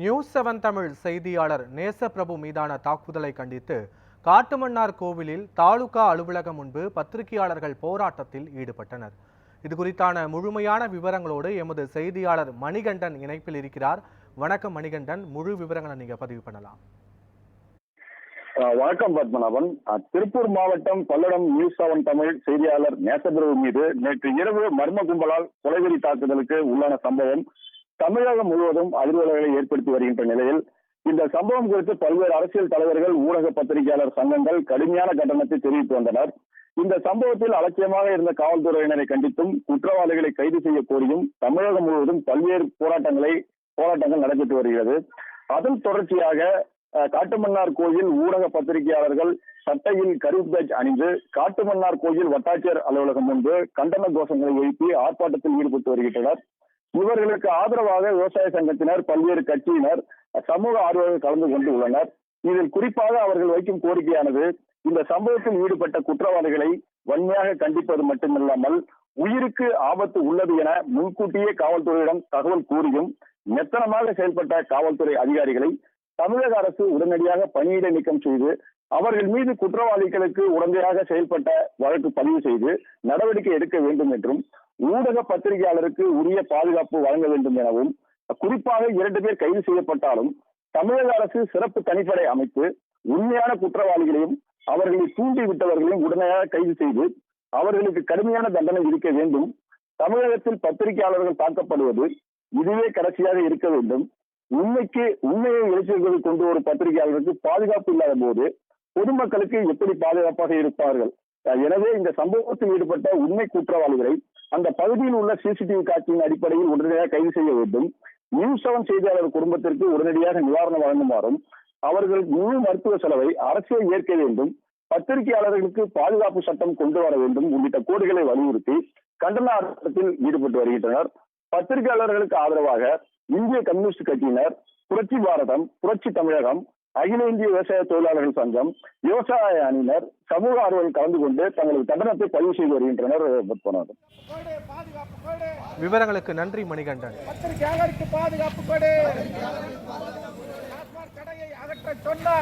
நியூஸ்7 தமிழ் செய்தியாளர் நேசப்பிரபு மீதான தாக்குதலை கண்டித்து காட்டுமன்னார் கோவிலில் தாலுகா அலுவலகம் முன்பு பத்திரிகையாளர்கள் போராட்டத்தில் ஈடுபட்டனர். இது குறித்தான முழுமையான விவரங்களோடு எமது செய்தியாளர் மணிகண்டன் இணைப்பில் இருக்கிறார். வணக்கம் மணிகண்டன், முழு விவரங்களை நீங்க பதிவு பண்ணலாம். வணக்கம் பத்மநாபன். திருப்பூர் மாவட்டம் பல்லடம் நியூஸ்7 தமிழ் செய்தியாளர் நேசப்பிரபு மீது நேற்று இரவு மர்ம கும்பலால் கொலைவெறி தாக்குதலுக்கு உள்ளான சம்பவம் தமிழகம் முழுவதும் அதிர்வலைகளை ஏற்படுத்தி வருகின்ற நிலையில் இந்த சம்பவம் குறித்து பல்வேறு அரசியல் தலைவர்கள், ஊடக பத்திரிகையாளர் சங்கங்கள் கடுமையான கண்டனத்தை தெரிவித்து வந்தனர். இந்த சம்பவத்தில் அலட்சியமாக இருந்த காவல்துறையினரை கண்டித்தும் குற்றவாளிகளை கைது செய்ய கோரியும் தமிழகம் முழுவதும் பல்வேறு போராட்டங்கள் நடைபெற்று வருகிறது. அதன் தொடர்ச்சியாக காட்டுமன்னார் கோயில் ஊடக பத்திரிகையாளர்கள் சட்டையில் கரூப் பேட்ஜ் அணிந்து காட்டுமன்னார் கோயில் வட்டாட்சியர் அலுவலகம் முன்பு கண்டன கோஷங்களை எழுப்பி ஆர்ப்பாட்டத்தில் ஈடுபட்டு வருகின்றனர். இவர்களுக்கு ஆதரவாக விவசாய சங்கத்தினர், பல்வேறு கட்சியினர், சமூக ஆர்வலர்கள் கலந்து கொண்டு உள்ளனர். இதில் குறிப்பாக அவர்கள் வைக்கும் கோரிக்கையானது இந்த சம்பவத்தில் ஈடுபட்ட குற்றவாளிகளை வன்மையாக கண்டிப்பது மட்டுமில்லாமல் உயிருக்கு ஆபத்து உள்ளது என முன்கூட்டியே காவல்துறையிடம் தகவல் கூறியும் மெத்தனமாக செயல்பட்ட காவல்துறை அதிகாரிகளை தமிழக அரசு உடனடியாக பணியிட நீக்கம் செய்து அவர்கள் மீது குற்றவாளிகளுக்கு உடந்தையாக செயல்பட்ட வழக்கு பதிவு செய்து நடவடிக்கை எடுக்க வேண்டும் என்றும், ஊடக பத்திரிகையாளருக்கு உரிய பாதுகாப்பு வழங்க வேண்டும் எனவும், குறிப்பாக 2 பேர் கைது செய்யப்பட்டாலும் தமிழக அரசு சிறப்பு தனிப்படை அமைத்து உண்மையான குற்றவாளிகளையும் அவர்களை தூண்டி விட்டவர்களையும் உடனடியாக கைது செய்து அவர்களுக்கு கடுமையான தண்டனை விதிக்க வேண்டும். தமிழகத்தில் பத்திரிகையாளர்கள் தாக்கப்படுவது இதுவே கடைசியாக இருக்க வேண்டும். உண்மையை எழுச்சிகள் கொண்டு ஒரு பத்திரிகையாளருக்கு பாதுகாப்பு இல்லாத போது பொதுமக்களுக்கு எப்படி பாதுகாப்பாக இருப்பார்கள்? எனவே இந்த சம்பவத்தில் ஈடுபட்ட உண்மை குற்றவாளிகளை அந்த பகுதியில் உள்ள சிசிடிவி காட்சியின் அடிப்படையில் உடனடியாக கைது செய்ய வேண்டும். நியூஸ்7 செய்தியாளர் குடும்பத்திற்கு உடனடியாக நிவாரணம் வழங்குமாறும், அவர்கள் முழு மருத்துவ செலவை அரசே ஏற்க வேண்டும், பத்திரிகையாளர்களுக்கு பாதுகாப்பு சட்டம் கொண்டு வர வேண்டும் உள்ளிட்ட கோரிக்கைகளை வலியுறுத்தி கண்டன ஆர்ப்பாட்டத்தில் ஈடுபட்டு வருகின்றனர். பத்திரிகையாளர்களுக்கு ஆதரவாக இந்திய கம்யூனிஸ்ட் கட்சியினர், புரட்சி பாரதம், புரட்சி தமிழகம், அகில இந்திய விவசாய தொழிலாளர்கள் சங்கம், விவசாய அணியினர், சமூக ஆர்வலர்கள் கலந்து கொண்டு தங்களது கண்டனத்தை பதிவு செய்து வருகின்றனர். விவரங்களுக்கு நன்றி மணிகண்டன். பத்திரிகையாளருக்கு பாதுகாப்பு கொடு, அகற்ற சொன்னா